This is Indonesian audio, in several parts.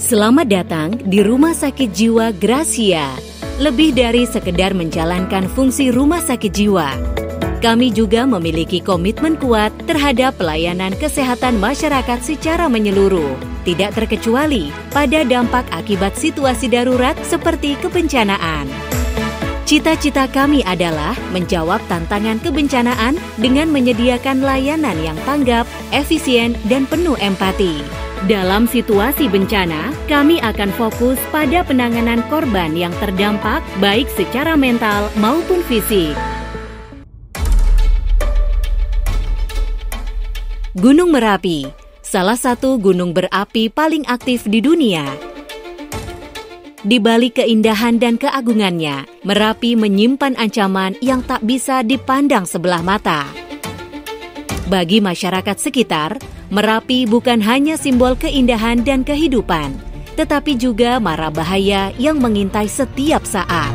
Selamat datang di Rumah Sakit Jiwa Gracia. Lebih dari sekedar menjalankan fungsi rumah sakit jiwa, kami juga memiliki komitmen kuat terhadap pelayanan kesehatan masyarakat secara menyeluruh, tidak terkecuali pada dampak akibat situasi darurat seperti kebencanaan. Cita-cita kami adalah menjawab tantangan kebencanaan dengan menyediakan layanan yang tanggap, efisien, dan penuh empati. Dalam situasi bencana, kami akan fokus pada penanganan korban yang terdampak baik secara mental maupun fisik. Gunung Merapi, salah satu gunung berapi paling aktif di dunia. Di balik keindahan dan keagungannya, Merapi menyimpan ancaman yang tak bisa dipandang sebelah mata. Bagi masyarakat sekitar, Merapi bukan hanya simbol keindahan dan kehidupan, tetapi juga mara bahaya yang mengintai setiap saat.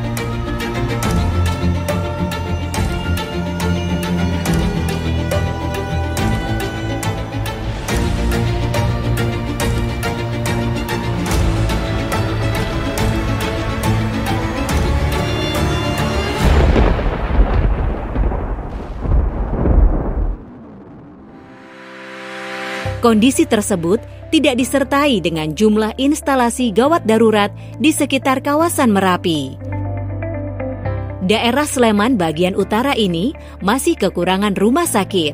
Kondisi tersebut tidak disertai dengan jumlah instalasi gawat darurat di sekitar kawasan Merapi. Daerah Sleman bagian utara ini masih kekurangan rumah sakit.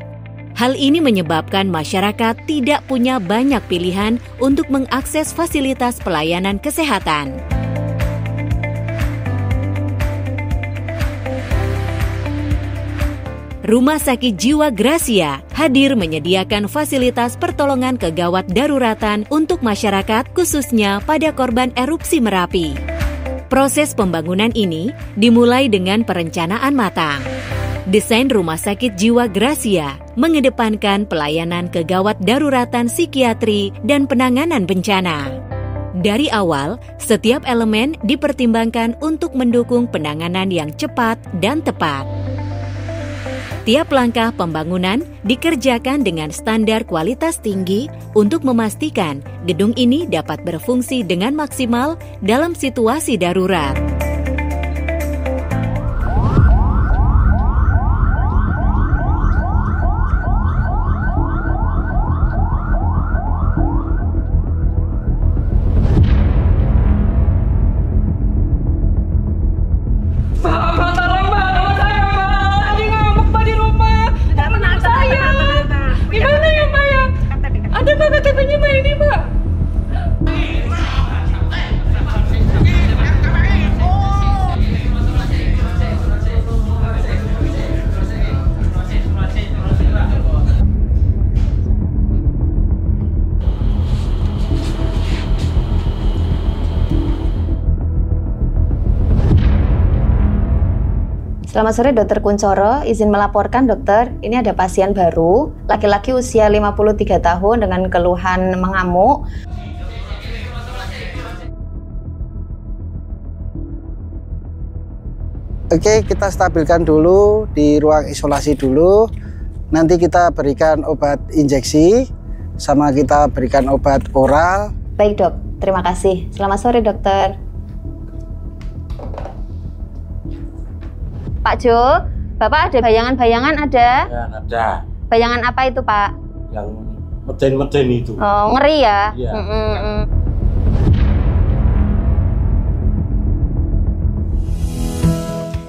Hal ini menyebabkan masyarakat tidak punya banyak pilihan untuk mengakses fasilitas pelayanan kesehatan. Rumah Sakit Jiwa Gracia hadir menyediakan fasilitas pertolongan kegawat daruratan untuk masyarakat khususnya pada korban erupsi Merapi. Proses pembangunan ini dimulai dengan perencanaan matang. Desain Rumah Sakit Jiwa Gracia mengedepankan pelayanan kegawat daruratan psikiatri dan penanganan bencana. Dari awal, setiap elemen dipertimbangkan untuk mendukung penanganan yang cepat dan tepat. Tiap langkah pembangunan dikerjakan dengan standar kualitas tinggi untuk memastikan gedung ini dapat berfungsi dengan maksimal dalam situasi darurat. Selamat sore Dokter Kuncoro, izin melaporkan dokter, ini ada pasien baru, laki-laki usia 53 tahun dengan keluhan mengamuk. Oke, kita stabilkan dulu di ruang isolasi dulu, nanti kita berikan obat injeksi, sama kita berikan obat oral. Baik dok, terima kasih. Selamat sore dokter. Pak Jo, Bapak ada bayangan-bayangan ada? Ya, ada. Bayangan apa itu Pak? Yang meden-meden itu. Oh, ngeri ya? Iya.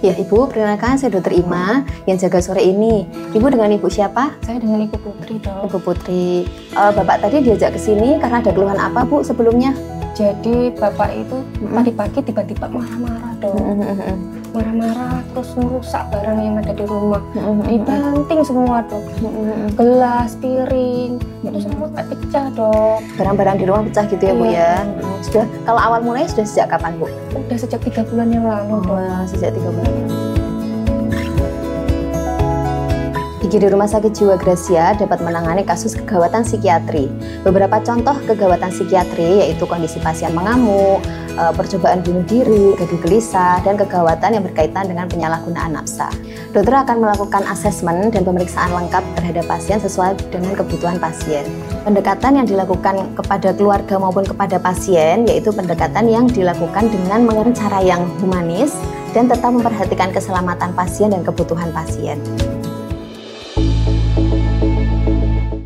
Ya Ibu, perkenalkan saya Dokter Ima yang jaga sore ini. Ibu dengan Ibu siapa? Saya dengan Ibu Putri dok. Ibu Putri. Bapak tadi diajak ke sini karena ada keluhan apa Bu sebelumnya? Jadi Bapak itu tadi pagi tiba-tiba marah-marah dok. Marah-marah terus merusak barang yang ada di rumah. Dibanting semua dok. Gelas, piring, itu semua pecah dok. Barang-barang di rumah pecah gitu ya Bu ya? Sudah, kalau awal mulai sudah sejak kapan Bu? Udah sejak 3 bulan yang lalu dok. Sejak 3 bulan. IGD Rumah Sakit Jiwa Gracia dapat menangani kasus kegawatan psikiatri. Beberapa contoh kegawatan psikiatri yaitu kondisi pasien mengamuk, percobaan bunuh diri, gaduh gelisah, dan kegawatan yang berkaitan dengan penyalahgunaan nafsa. Dokter akan melakukan asesmen dan pemeriksaan lengkap terhadap pasien sesuai dengan kebutuhan pasien. Pendekatan yang dilakukan kepada keluarga maupun kepada pasien yaitu pendekatan yang dilakukan dengan menggunakan cara yang humanis dan tetap memperhatikan keselamatan pasien dan kebutuhan pasien.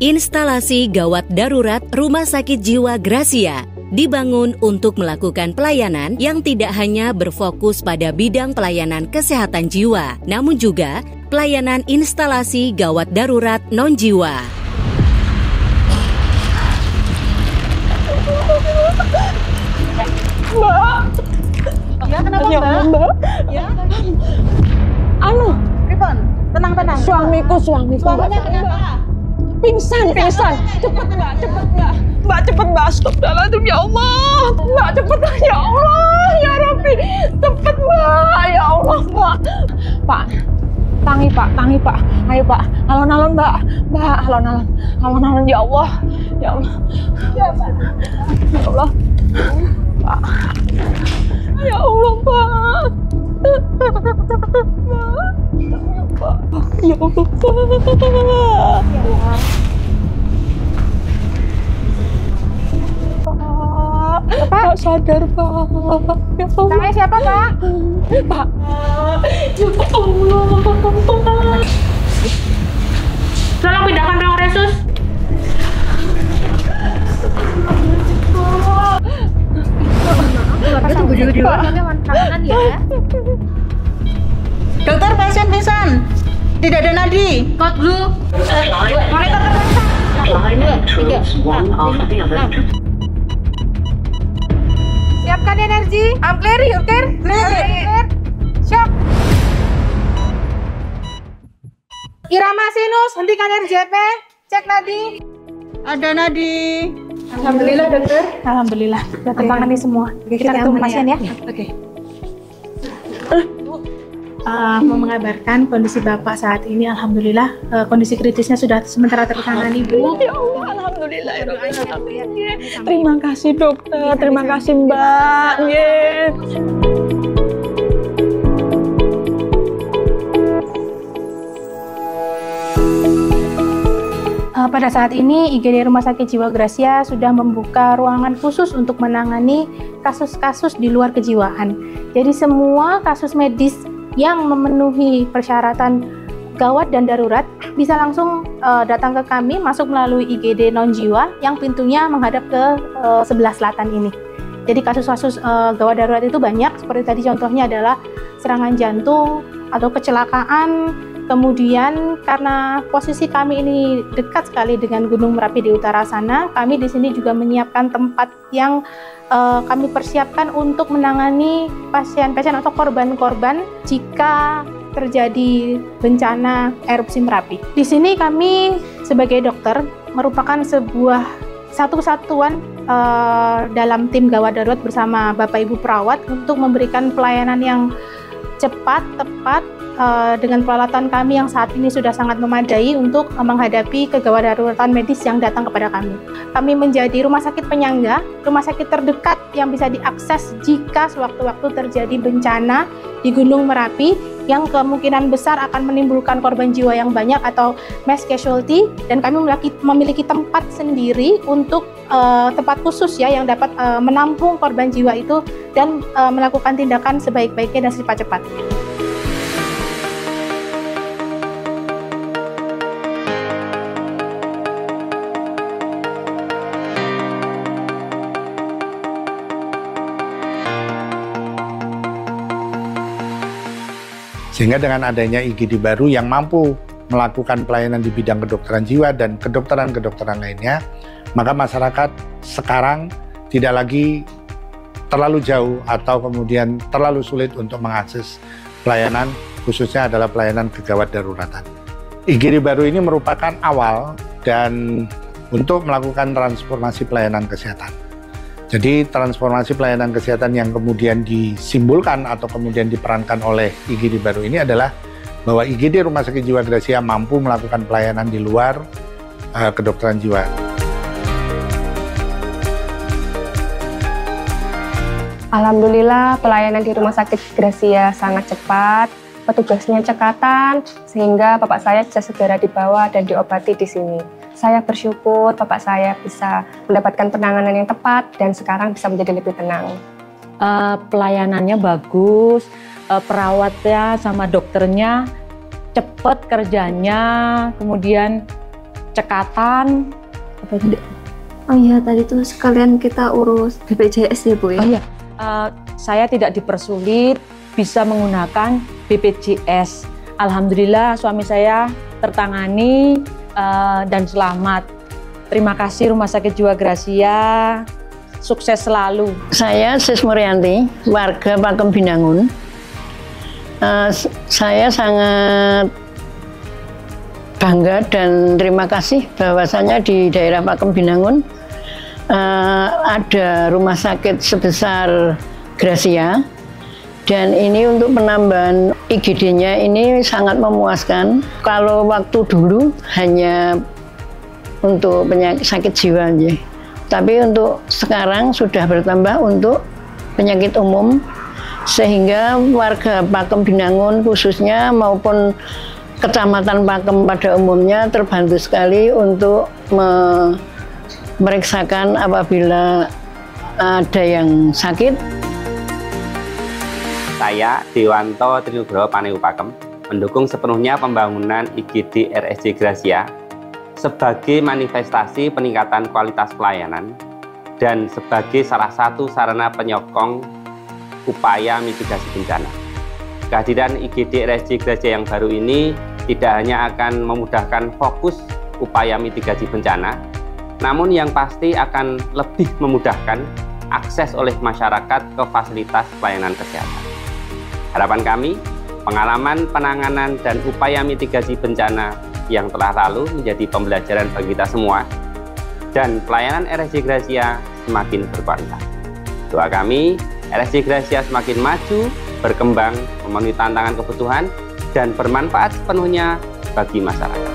Instalasi gawat darurat Rumah Sakit Jiwa Gracia dibangun untuk melakukan pelayanan yang tidak hanya berfokus pada bidang pelayanan kesehatan jiwa, namun juga pelayanan instalasi gawat darurat non-jiwa. Mbak. Ya, kenapa Mbak? Ya. Anu, Ripon, tenang. suamiku. Suaminya kenapa? Pingsan. Cepet Mbak. Astagfirullahaladzim, ya Allah. Mbak, cepet ya Allah, ya Rabbi. Cepet Mbak, ya Allah Mbak. Pak, tangi Pak. Ayo Pak, alon-alon Mbak. Alon-alon ya Allah. Ya Allah. Ya Allah. Pak. Ya Allah Pak. Ya Allah Pak, sadar Pak. Ya Allah. Namanya siapa, Pak? Pak. Ya Allah. Tolong pindahkan ruang resus. Keluarga tunggu dulu penanganan ya. Dokter, pasien pingsan. Tidak ada nadi. Code blue. Monitor terperiksa. Siapkan energi. I'm clear, you're clear. Clear. Shock. Irama sinus, hentikan RJP. Cek nadi. Ada nadi. Alhamdulillah dokter. Alhamdulillah, sudah tertangani semua. Kita ketemu pasien ya. Oke. Mau mengabarkan kondisi Bapak saat ini, alhamdulillah kondisi kritisnya sudah sementara tertangani, Bu. Ya Allah, alhamdulillah. Terima kasih dokter, terima kasih Mbak. Pada saat ini IGD Rumah Sakit Jiwa Gracia sudah membuka ruangan khusus untuk menangani kasus-kasus di luar kejiwaan. Jadi semua kasus medis yang memenuhi persyaratan gawat dan darurat bisa langsung datang ke kami, masuk melalui IGD non-jiwa yang pintunya menghadap ke sebelah selatan ini. Jadi kasus-kasus gawat darurat itu banyak, seperti tadi contohnya adalah serangan jantung atau kecelakaan. Kemudian karena posisi kami ini dekat sekali dengan Gunung Merapi di utara sana, kami di sini juga menyiapkan tempat yang kami persiapkan untuk menangani pasien-pasien atau korban-korban jika terjadi bencana erupsi Merapi. Di sini kami sebagai dokter merupakan sebuah satu kesatuan dalam tim gawat darurat bersama Bapak Ibu perawat untuk memberikan pelayanan yang cepat, tepat, dengan peralatan kami yang saat ini sudah sangat memadai untuk menghadapi kegawat daruratan medis yang datang kepada kami. Kami menjadi rumah sakit penyangga, rumah sakit terdekat yang bisa diakses jika sewaktu-waktu terjadi bencana di Gunung Merapi yang kemungkinan besar akan menimbulkan korban jiwa yang banyak atau mass casualty, dan kami memiliki tempat sendiri untuk tempat khusus ya yang dapat menampung korban jiwa itu dan melakukan tindakan sebaik-baiknya dan cepat-cepat. Sehingga dengan adanya IGD baru yang mampu melakukan pelayanan di bidang kedokteran jiwa dan kedokteran-kedokteran lainnya, maka masyarakat sekarang tidak lagi terlalu jauh atau kemudian terlalu sulit untuk mengakses pelayanan, khususnya adalah pelayanan kegawat daruratan. IGD baru ini merupakan awal dan untuk melakukan transformasi pelayanan kesehatan. Jadi transformasi pelayanan kesehatan yang kemudian disimbolkan atau kemudian diperankan oleh IGD baru ini adalah bahwa IGD Rumah Sakit Jiwa Gracia mampu melakukan pelayanan di luar kedokteran jiwa. Alhamdulillah pelayanan di Rumah Sakit Gracia sangat cepat, petugasnya cekatan, sehingga bapak saya bisa segera dibawa dan diobati di sini. Saya bersyukur bapak saya bisa mendapatkan penanganan yang tepat dan sekarang bisa menjadi lebih tenang. Pelayanannya bagus, perawatnya sama dokternya cepat kerjanya, kemudian cekatan. Oh iya, tadi tuh sekalian kita urus BPJS ya Bu ya? Oh iya, saya tidak dipersulit, bisa menggunakan BPJS. Alhamdulillah suami saya tertangani dan selamat. Terima kasih Rumah Sakit Jiwa Gracia, sukses selalu. Saya Sis Murianti, warga Pakem Binangun. Saya sangat bangga dan terima kasih bahwasanya di daerah Pakem Binangun ada rumah sakit sebesar Gracia, dan ini untuk penambahan IGD-nya ini sangat memuaskan. Kalau waktu dulu hanya untuk penyakit sakit jiwa aja, tapi untuk sekarang sudah bertambah untuk penyakit umum, sehingga warga Pakem Binangun khususnya maupun Kecamatan Pakem pada umumnya terbantu sekali untuk memeriksakan apabila ada yang sakit. Saya Dewanto Trinugroho Paneu Pakem mendukung sepenuhnya pembangunan IGD RSJ Gracia sebagai manifestasi peningkatan kualitas pelayanan dan sebagai salah satu sarana penyokong upaya mitigasi bencana. Kehadiran IGD RSJ Gracia yang baru ini tidak hanya akan memudahkan fokus upaya mitigasi bencana, namun yang pasti akan lebih memudahkan akses oleh masyarakat ke fasilitas pelayanan kesehatan. Harapan kami, pengalaman penanganan dan upaya mitigasi bencana yang telah lalu menjadi pembelajaran bagi kita semua, dan pelayanan RSJ Gracia semakin berkualitas. Doa kami, RSJ Gracia semakin maju, berkembang, memenuhi tantangan kebutuhan, dan bermanfaat sepenuhnya bagi masyarakat.